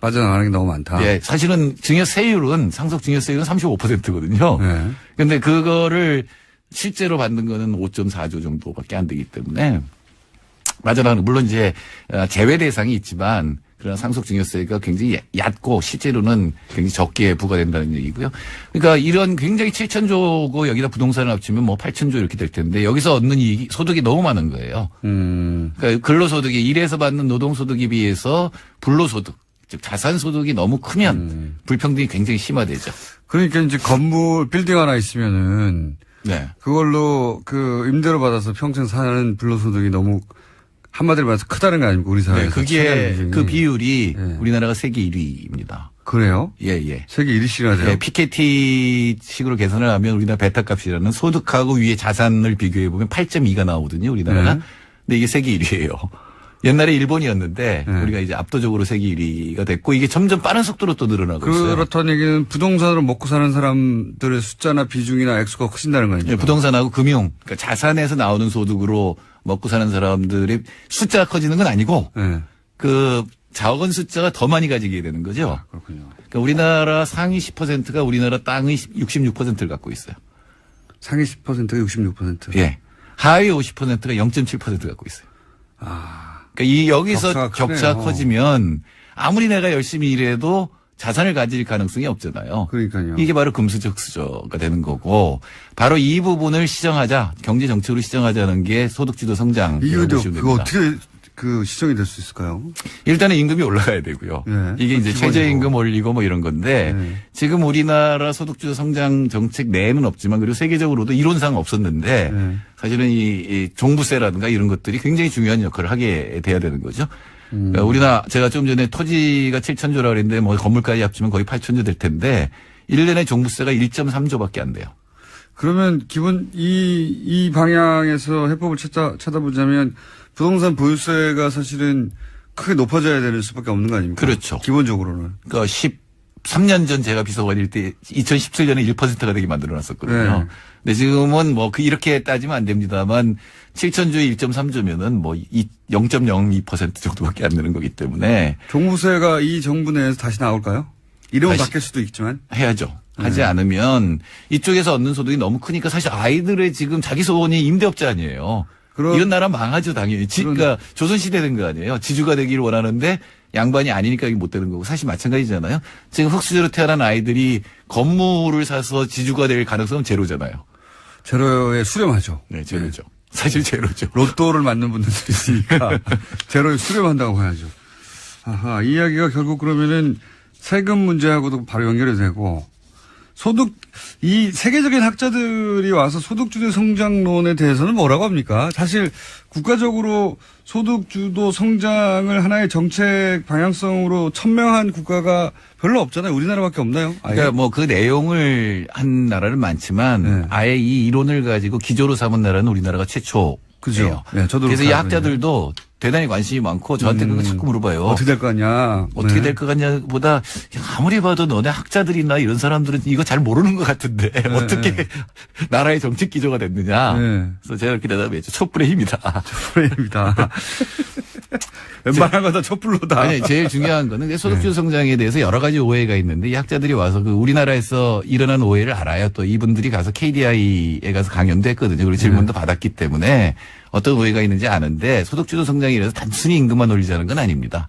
빠져나가는 게 너무 많다. 예, 사실은 증여세율은 상속 증여세율은 35%거든요. 네. 근데 그거를 실제로 받는 거는 5.4조 정도밖에 안 되기 때문에 빠져나가는 물론 이제 제외 대상이 있지만 그런 상속 증여세가 굉장히 얕고 실제로는 굉장히 적게 부과된다는 얘기고요. 그러니까 이런 굉장히 7,000조고 여기다 부동산을 합치면 뭐 8,000조 이렇게 될 텐데 여기서 얻는 이익이 소득이 너무 많은 거예요. 그러니까 근로소득이 일해서 받는 노동소득에 비해서 불로소득 즉 자산소득이 너무 크면 불평등이 굉장히 심화되죠. 그러니까 이제 건물 빌딩 하나 있으면은 네. 그걸로 그 임대료 받아서 평생 사는 불로소득이 너무 한마디로 말해서 크다는 거 아닙니까 우리 사회에서. 네, 그게 그 비율이 네. 우리나라가 세계 1위입니다. 그래요? 예. 세계 1위씩이나 돼요? 네, PKT식으로 계산을 하면 우리나라 베타값이라는 소득하고 위에 자산을 비교해 보면 8.2가 나오거든요, 우리나라가. 네. 근데 이게 세계 1위예요. 옛날에 일본이었는데 네. 우리가 이제 압도적으로 세계 1위가 됐고 이게 점점 빠른 속도로 또 늘어나고 있어요. 그렇다는 얘기는 부동산으로 먹고 사는 사람들의 숫자나 비중이나 액수가 커진다는 거 아닙니까? 예, 부동산하고 금융, 그러니까 자산에서 나오는 소득으로 먹고 사는 사람들의 숫자가 커지는 건 아니고 네. 그 적은 숫자가 더 많이 가지게 되는 거죠. 그렇군요. 그러니까 우리나라 상위 10%가 우리나라 땅의 66%를 갖고 있어요. 상위 10%가 66%. 예. 하위 50%가 0.7% 갖고 있어요. 그러니까 이 여기서 격차가 커지면 아무리 내가 열심히 일해도 자산을 가질 가능성이 없잖아요. 그러니까요. 이게 바로 금수저가 되는 거고 바로 이 부분을 시정하자 경제 정책으로 시정하자는 게 소득주도 성장. 이유도 그거 어떻게 그 시정이 될 수 있을까요? 일단은 임금이 올라가야 되고요. 네. 이게 이제 기본이고. 최저임금 올리고 뭐 이런 건데 네. 지금 우리나라 소득주도 성장 정책 내에는 없지만 그리고 세계적으로도 이론상 없었는데 네. 사실은 이 종부세라든가 이런 것들이 굉장히 중요한 역할을 하게 돼야 되는 거죠. 그러니까 제가 좀 전에 토지가 7,000조라고 그랬는데 뭐 건물까지 합치면 거의 8,000조 될 텐데 1년에 종부세가 1.3조밖에 안 돼요. 그러면 기본 이 방향에서 해법을 찾아보자면 부동산 보유세가 사실은 크게 높아져야 되는 수밖에 없는 거 아닙니까? 그렇죠. 기본적으로는. 그러니까 13년 전 제가 비서관일 때 2017년에 1%가 되게 만들어놨었거든요. 네. 근데 지금은 뭐 이렇게 따지면 안 됩니다만 7,000조에 1.3조면은 뭐 0.02% 정도밖에 안 되는 거기 때문에 종부세가 이 정부 내에서 다시 나올까요? 이름은 다시- 바뀔 수도 있지만. 해야죠. 하지 않으면 이쪽에서 얻는 소득이 너무 크니까 사실 아이들의 지금 자기 소원이 임대업자 아니에요. 이런 나라 망하죠, 당연히. 그러니까 조선시대 된 거 아니에요. 지주가 되기를 원하는데 양반이 아니니까 이게 못 되는 거고 사실 마찬가지잖아요. 지금 흑수저로 태어난 아이들이 건물을 사서 지주가 될 가능성은 제로잖아요. 제로에 수렴하죠. 네, 제로죠. 사실 제로죠. 로또를 맞는 분들도 있으니까 제로에 수렴한다고 봐야죠. 아하, 이 이야기가 결국 그러면은 세금 문제하고도 바로 연결이 되고 이 세계적인 학자들이 와서 소득주도 성장론에 대해서는 뭐라고 합니까? 사실 국가적으로 소득주도 성장을 하나의 정책 방향성으로 천명한 국가가 별로 없잖아요. 우리나라밖에 없나요? 아예? 그러니까 뭐 그 내용을 한 나라는 많지만 네. 아예 이 이론을 가지고 기조로 삼은 나라는 우리나라가 최초예요. 그죠. 네, 저도 그래서 이 그렇게 알고 학자들도 대단히 관심이 많고 저한테 그거 자꾸 물어봐요. 어떻게 될 거 같냐. 어떻게 네. 될 것 같냐 보다 아무리 봐도 너네 학자들이나 이런 사람들은 이거 잘 모르는 것 같은데 어떻게 나라의 정책 기조가 됐느냐. 네. 그래서 제가 이렇게 대답했죠. 촛불의 힘이다. 프레임이다. 웬만한 건 다 촛불로다. 아니, 제일 중요한 거는 소득주도 성장에 대해서 여러 가지 오해가 있는데 이 학자들이 와서 그 우리나라에서 일어난 오해를 알아요. 또 이분들이 가서 KDI에 가서 강연도 했거든요. 그리고 질문도 받았기 때문에 어떤 오해가 있는지 아는데 소득주도 성장이라서 단순히 임금만 올리자는 건 아닙니다.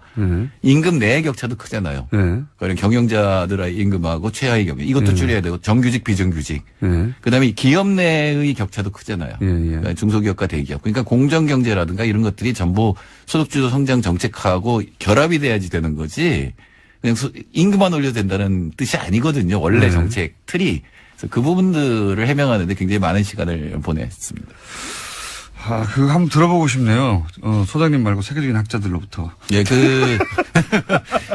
임금 내의 격차도 크잖아요. 네. 그러니까 경영자들의 임금하고 최하위 경영 이것도 줄여야 되고 정규직 비정규직. 네. 그다음에 기업 내의 격차도 크잖아요. 예, 예. 그러니까 중소기업과 대기업. 그러니까 공정경제라든가 이런 것들이 전부 소득주도 성장 정책하고 결합이 돼야지 되는 거지. 그냥 임금만 올려도 된다는 뜻이 아니거든요. 원래 네. 정책 틀이. 그래서 그 부분들을 해명하는데 굉장히 많은 시간을 보냈습니다. 그거 한번 들어보고 싶네요. 소장님 말고 세계적인 학자들로부터. 예,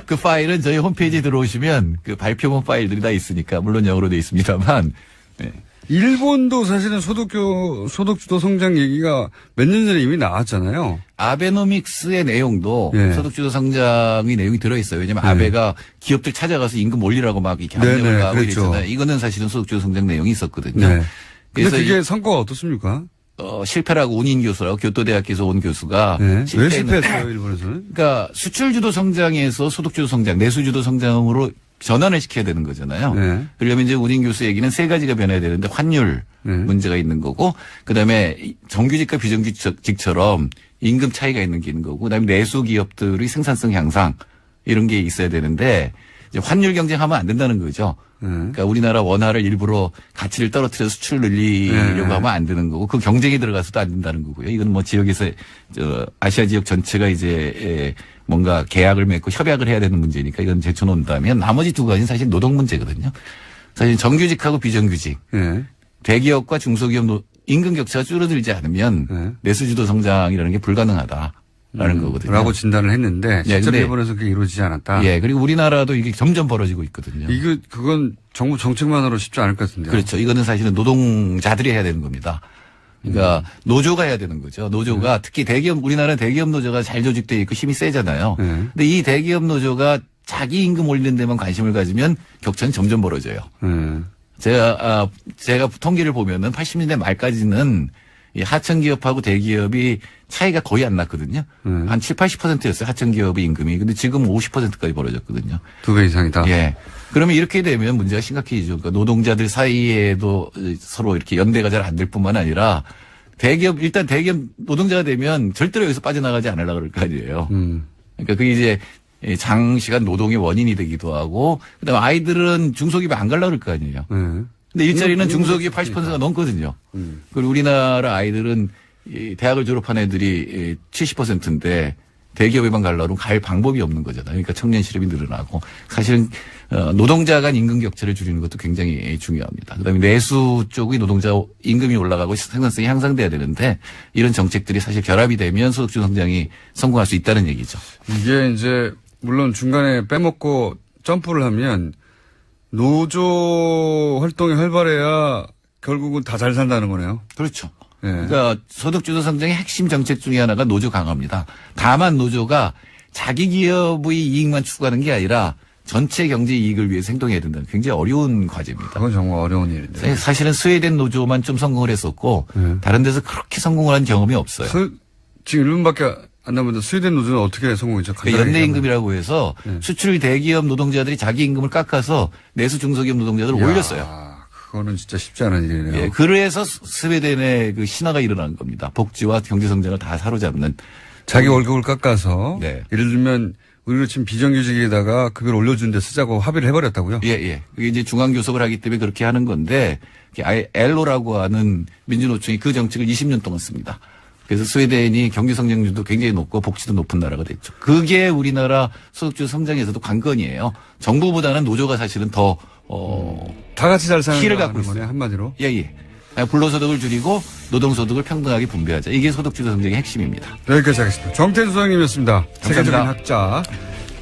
그 파일은 저희 홈페이지에 들어오시면 그 발표문 파일들이 다 있으니까, 물론 영어로 돼 있습니다만. 네. 일본도 사실은 소득주도 성장 얘기가 몇 년 전에 이미 나왔잖아요. 아베노믹스의 내용도 예. 소득주도 성장의 내용이 들어있어요. 왜냐하면 네. 아베가 기업들 찾아가서 임금 올리라고 막 이렇게 압력을 네네, 가하고 그랬죠. 있잖아요. 이거는 사실은 소득주도 성장 내용이 있었거든요. 네. 근데 그래서 그게 성과가 어떻습니까? 실패라고 운인 교수라고 교토대학교에서 온 교수가 네. 왜 실패는- 실패했어요, 일본에서는? 그러니까 수출주도 성장에서 소득주도 성장, 내수주도 성장으로 전환을 시켜야 되는 거잖아요. 네. 그러려면 이제 운인 교수 얘기는 세 가지가 변해야 되는데 환율 네. 문제가 있는 거고, 그다음에 정규직과 비정규직처럼 임금 차이가 있는 게 있는 거고, 그다음에 내수 기업들의 생산성 향상 이런 게 있어야 되는데 이제 환율 경쟁하면 안 된다는 거죠. 그러니까 우리나라 원화를 일부러 가치를 떨어뜨려서 수출 늘리려고 네. 하면 안 되는 거고, 그 경쟁에 들어가서도 안 된다는 거고요. 이건 뭐 지역에서 아시아 지역 전체가 이제 뭔가 계약을 맺고 협약을 해야 되는 문제니까 이건 제쳐놓는다면 나머지 두 가지는 사실 노동 문제거든요. 사실 정규직하고 비정규직, 네. 대기업과 중소기업 임금 격차가 줄어들지 않으면 네. 내수주도 성장이라는 게 불가능하다라는 거거든요. 라고 진단을 했는데 네, 실제로 근데- 일본에서 그게 이루어지지 않았다. 예, 그리고 우리나라도 이게 점점 벌어지고 있거든요. 그건 정부 정책만으로 쉽지 않을 것 같은데요. 그렇죠. 이거는 사실은 노동자들이 해야 되는 겁니다. 그러니까 노조가 해야 되는 거죠. 노조가 특히 대기업, 우리나라는 대기업 노조가 잘 조직되어 있고 힘이 세잖아요. 네. 근데 이 대기업 노조가 자기 임금 올리는 데만 관심을 가지면 격차는 점점 벌어져요. 네. 제가 통계를 보면은 80년대 말까지는 이 하청기업하고 대기업이 차이가 거의 안 났거든요. 한 7, 80%였어요. 하청기업의 임금이. 근데 지금 50%까지 벌어졌거든요. 2배 이상이다. 예. 그러면 이렇게 되면 문제가 심각해지죠. 그러니까 노동자들 사이에도 서로 이렇게 연대가 잘 안 될 뿐만 아니라 일단 대기업 노동자가 되면 절대로 여기서 빠져나가지 않으려고 그럴 거 아니에요. 그러니까 그게 이제 장시간 노동의 원인이 되기도 하고, 그다음에 아이들은 중소기업에 안 가려고 그럴 거 아니에요. 네. 근데 일자리는 중소기업 80%가 넘거든요. 그리고 우리나라 아이들은 이 대학을 졸업한 애들이 70%인데 대기업에만 가려고 갈 방법이 없는 거잖아요. 그러니까 청년 실업이 늘어나고, 사실은 노동자 간 임금 격차를 줄이는 것도 굉장히 중요합니다. 그다음에 내수 쪽의 노동자 임금이 올라가고 생산성이 향상돼야 되는데 이런 정책들이 사실 결합이 되면 소득주도 성장이 성공할 수 있다는 얘기죠. 이게 이제 물론 중간에 빼먹고 점프를 하면 노조 활동이 활발해야 결국은 다 잘 산다는 거네요. 그렇죠. 네. 그러니까 소득주도 성장의 핵심 정책 중에 하나가 노조 강화입니다. 다만 노조가 자기 기업의 이익만 추구하는 게 아니라 전체 경제 이익을 위해서 행동해야 된다는 굉장히 어려운 과제입니다. 그건 정말 어려운 일인데. 사실은 스웨덴 노조만 좀 성공을 했었고 다른 데서 그렇게 성공을 한 경험이 없어요. 지금 일본밖에 안 남았는데 스웨덴 노조는 어떻게 성공했죠? 그러니까 연내임금이라고 해서 네. 수출 대기업 노동자들이 자기 임금을 깎아서 내수 중소기업 노동자들을 올렸어요. 그거는 진짜 쉽지 않은 일이네요. 예, 그래서 스웨덴의 그 신화가 일어난 겁니다. 복지와 경제 성장을 다 사로잡는. 자기 월급을 깎아서 네. 예를 들면 우리는 지금 비정규직에다가 급여를 올려주는 데 쓰자고 합의를 해버렸다고요? 예, 예. 그게 이제 중앙교섭을 하기 때문에 그렇게 하는 건데, 엘로라고 하는 민주노총이 그 정책을 20년 동안 씁니다. 그래서 스웨덴이 경제 성장률도 굉장히 높고 복지도 높은 나라가 됐죠. 그게 우리나라 소득주도 성장에서도 관건이에요. 정부보다는 노조가 사실은 더 다 같이 잘 사는 키를 갖고 있어요. 거네, 한마디로. 예, 예. 불로소득을 줄이고 노동소득을 평등하게 분배하자. 이게 소득주도 성장의 핵심입니다. 여기까지 하겠습니다. 정태수 소장님이었습니다. 세계적인 학자.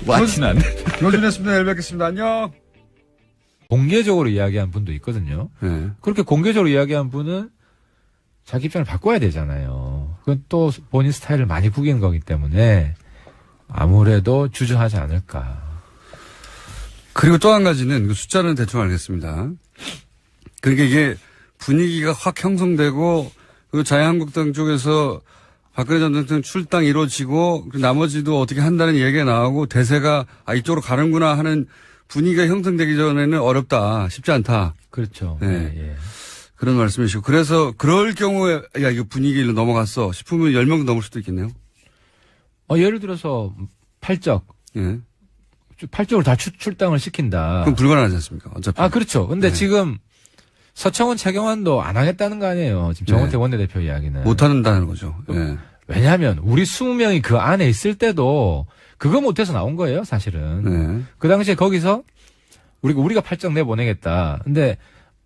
와친한. 노준했습니다. 내일 뵙겠습니다. 안녕. 공개적으로 이야기한 분도 있거든요. 네. 그렇게 공개적으로 이야기한 분은 자기 입장을 바꿔야 되잖아요. 그건 또 본인 스타일을 많이 구긴 거기 때문에 아무래도 주저하지 않을까. 그리고 또 한 가지는 그 숫자는 대충 알겠습니다. 그러니까 이게 분위기가 확 형성되고 그 자유한국당 쪽에서 박근혜 전 대통령 출당 이루어지고 나머지도 어떻게 한다는 얘기가 나오고 대세가 이쪽으로 가는구나 하는 분위기가 형성되기 전에는 어렵다. 쉽지 않다. 그렇죠. 네. 예. 그런 말씀이시고 그래서 그럴 경우에 야 이거 분위기를 넘어갔어 싶으면 10명도 넘을 수도 있겠네요. 예를 들어서 팔적. 예. 팔적으로 다 출당을 시킨다. 그럼 불가능하지 않습니까? 어차피. 그렇죠. 근데 네. 지금 서청원 최경환도 안 하겠다는 거 아니에요. 지금 정원태 원내대표 이야기는. 못한다는 거죠. 예. 왜냐하면 우리 20명이 그 안에 있을 때도 그거 못해서 나온 거예요, 사실은. 네. 그 당시에 거기서 우리가 팔적 내보내겠다. 근데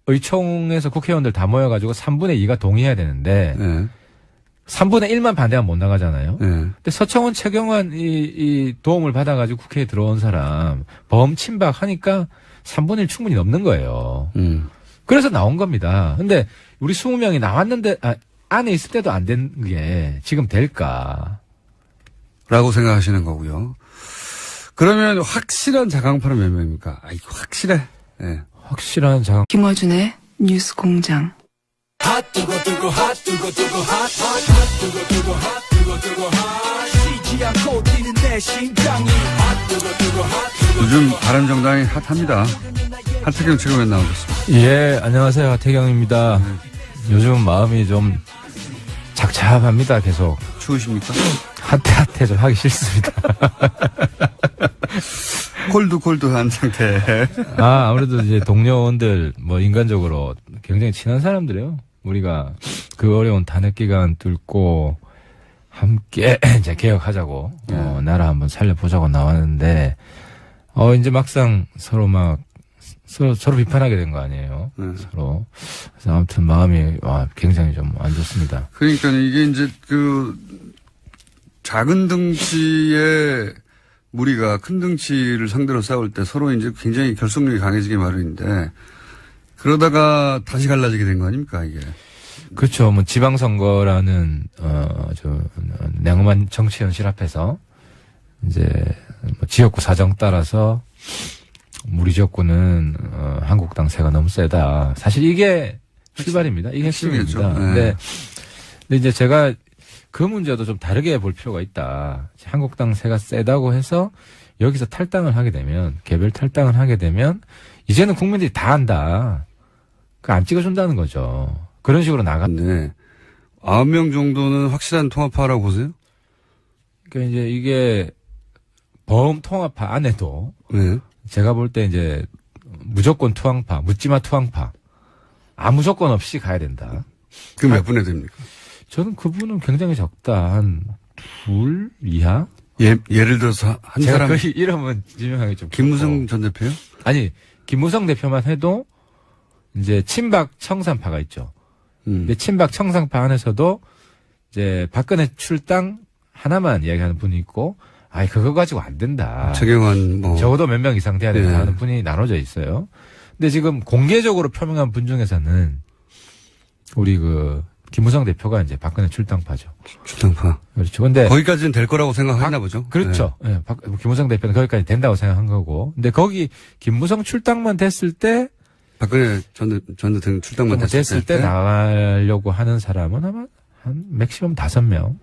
의총에서 국회의원들 다 모여가지고 3분의 2가 동의해야 되는데 네. 3분의 1만 반대하면 못 나가잖아요. 네. 근데 서청원, 최경환 이 도움을 받아가지고 국회에 들어온 사람 범침박 하니까 3분의 1 충분히 넘는 거예요. 그래서 나온 겁니다. 근데 우리 20명이 나왔는데 안에 있을 때도 안 된 게 지금 될까? 라고 생각하시는 거고요. 그러면 확실한 자강파는 몇 명입니까? 아, 이거 확실해. 네. 확실한 자강. 김어준의 뉴스 공장. 요즘 바른정당이 핫합니다. 하태경 최고위원 나오셨습니다. 예, 안녕하세요. 하태경입니다. 요즘 마음이 좀 착잡합니다. 계속. 추우십니까? 핫해 좀 하기 싫습니다. 콜드한 상태. 아무래도 이제 동료원들 뭐 인간적으로 굉장히 친한 사람들이에요. 우리가 그 어려운 탄핵 기간 뚫고 함께 이제 개혁하자고 나라 한번 살려보자고 나왔는데 이제 막상 서로 서로 비판하게 된 거 아니에요. 서로. 그래서 아무튼 마음이 굉장히 좀 안 좋습니다. 그러니까 이게 이제 작은 덩치의 무리가 큰 덩치를 상대로 싸울 때 서로 이제 굉장히 결속력이 강해지기 마련인데 그러다가 다시 갈라지게 된 거 아닙니까, 이게? 그렇죠. 뭐 지방선거라는 냉엄한 정치 현실 앞에서 이제 뭐 지역구 사정 따라서 우리 지역구는 한국당 세가 너무 세다. 사실 이게 출발입니다. 이게 핵심입니다. 네. 근데 이제 제가 그 문제도 좀 다르게 볼 필요가 있다. 한국당 세가 세다고 해서 여기서 탈당을 하게 되면 개별 탈당을 하게 되면 이제는 국민들이 다 안다. 안 찍어준다는 거죠. 그런 식으로 네. 9명 정도는 확실한 통합파라고 보세요? 그러니까 이제 이게 범통합파 안에도 네. 제가 볼 때 이제 무조건 투항파, 묻지마 투항파, 아무 조건 없이 가야 된다. 그 몇 분에 됩니까? 저는 그분은 굉장히 적다. 한 둘 이하? 예를 들어서 한 제가 사람. 그 이름은 지명하기 좀 김무성 전 대표요? 아니, 김무성 대표만 해도 이제 친박 청산파가 있죠. 근데 친박 청산파 안에서도 이제 박근혜 출당 하나만 이야기하는 분이 있고, 그거 가지고 안 된다. 최경환 적어도 몇 명 이상 돼야 된다 하는 분이 나눠져 있어요. 근데 지금 공개적으로 표명한 분 중에서는 우리 김무성 대표가 이제 박근혜 출당파죠. 출당파. 그렇죠. 근데 거기까지는 될 거라고 생각했나 보죠. 그렇죠. 네. 김무성 대표는 거기까지 된다고 생각한 거고. 근데 거기 김무성 출당만 됐을 때 박근혜 전 대통령 출당만 됐을 때 나가려고 하는 사람은 아마 한 맥시멈 5명.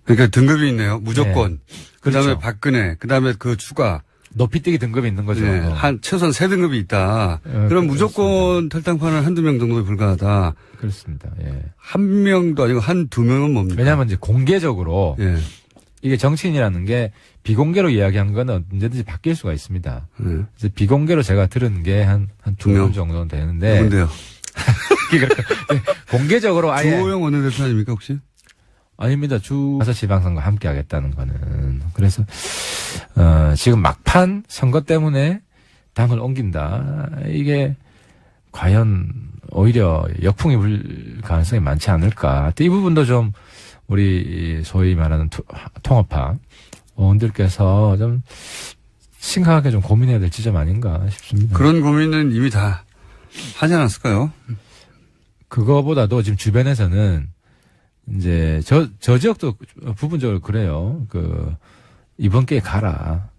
그러니까 등급이 있네요. 무조건. 네. 그다음에 그렇죠. 박근혜, 그다음에 그 추가. 높이뛰기 등급이 있는 거죠. 네. 최소한 3등급이 있다. 그럼 무조건 탈당파는 한두 명 정도에 불과하다. 그렇습니다. 예. 한 명도 아니고 한두 명은 뭡니까? 왜냐하면 이제 공개적으로 이게 정치인이라는 게 비공개로 이야기한 건 언제든지 바뀔 수가 있습니다. 그래서 비공개로 제가 들은 게 한 두 명 정도는 되는데. 누군데요? 공개적으로 아예. 주호영 원내대표 아닙니까 혹시? 아닙니다. 주 지방선거 함께 하겠다는 거는. 그래서, 지금 막판 선거 때문에 당을 옮긴다. 이게 과연 오히려 역풍이 불 가능성이 많지 않을까. 이 부분도 좀 우리 소위 말하는 통합파 의원들께서 좀 심각하게 좀 고민해야 될 지점 아닌가 싶습니다. 그런 고민은 이미 다 하지 않았을까요? 그거보다도 지금 주변에서는 이제 저 지역도 부분적으로 그래요. 이번 기회에 가라.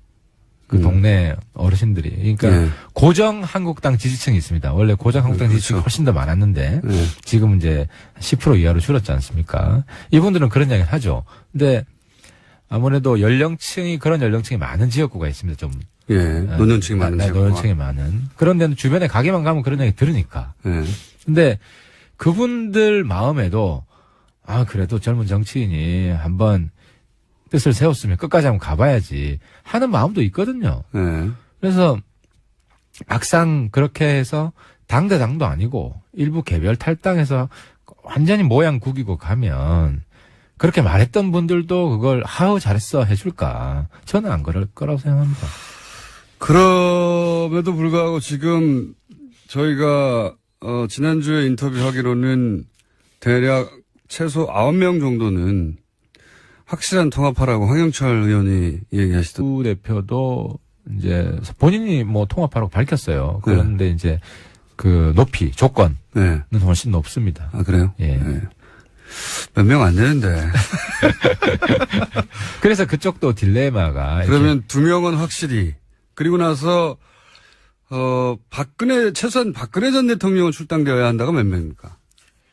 동네 어르신들이. 그러니까 고정 한국당 지지층이 있습니다. 원래 고정 한국당 지지층이 훨씬 더 많았는데 지금 이제 10% 이하로 줄었지 않습니까? 이분들은 그런 이야기를 하죠. 근데 아무래도 그런 연령층이 많은 지역구가 있습니다. 좀. 노년층이 많은 지역구가. 노년층이 많은. 그런 데는 주변에 가게만 가면 그런 이야기 들으니까. 근데 그분들 마음에도 그래도 젊은 정치인이 한번 뜻을 세웠으면 끝까지 한번 가봐야지 하는 마음도 있거든요. 그래서 막상 그렇게 해서 당대당도 아니고 일부 개별 탈당해서 완전히 모양 구기고 가면 그렇게 말했던 분들도 그걸 잘했어 해줄까? 저는 안 그럴 거라고 생각합니다. 그럼에도 불구하고 지금 저희가 지난주에 인터뷰하기로는 대략 최소 9명 정도는 확실한 통합하라고 황영철 의원이 얘기하시던. 부 대표도 이제 본인이 뭐 통합하라고 밝혔어요. 그런데 이제 그 높이, 조건은 네. 훨씬 높습니다. 아, 그래요? 예. 네. 몇 명 안 되는데. 그래서 그쪽도 딜레마가. 그러면 2명은 확실히. 그리고 나서, 최소한 박근혜 전 대통령은 출당되어야 한다가 몇 명입니까?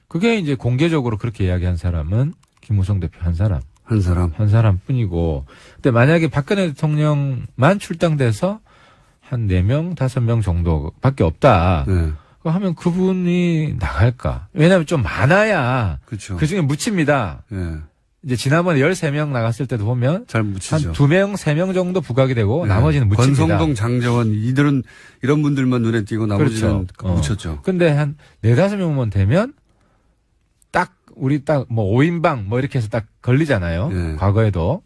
그게 이제 공개적으로 그렇게 이야기한 사람은 김무성 대표 한 사람. 한 사람. 한 사람 뿐이고. 근데 만약에 박근혜 대통령만 출당돼서 한 4명, 5명 정도밖에 없다. 네. 하면 그분이 나갈까? 왜냐하면 좀 많아야. 그렇죠. 그 중에 묻힙니다. 네. 이제 지난번에 13명 나갔을 때도 보면. 잘 한 묻히죠. 2명, 3명 정도 부각이 되고 네. 나머지는 묻힙니다. 권성동, 장재원, 이런 분들만 눈에 띄고 나머지는 그렇죠. 묻혔죠. 근데 한 4-5명만 되면 우리 뭐 5인방 뭐 이렇게 해서 딱 걸리잖아요. 네. 과거에도.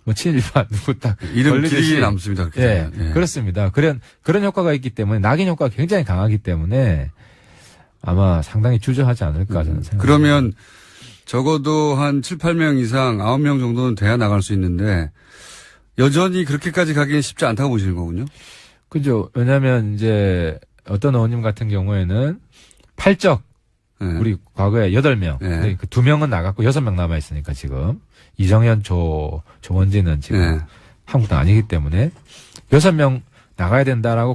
뭐 친일파 누구 딱 이름 걸리듯이. 길이 남습니다. 예, 예. 그렇습니다. 그런 효과가 있기 때문에 낙인 효과가 굉장히 강하기 때문에 아마 상당히 주저하지 않을까 저는 생각합니다. 그러면 적어도 한 7, 8명 이상 9명 정도는 돼야 나갈 수 있는데 여전히 그렇게까지 가기는 쉽지 않다고 보시는 거군요. 그죠. 왜냐하면 이제 어떤 의원님 같은 경우에는 팔적 네. 우리 과거에 8명, 네. 그 2명은 나갔고 6명 남아 있으니까 지금 이정현, 조원진은 지금 네. 한국당 아니기 때문에 6명 나가야 된다라고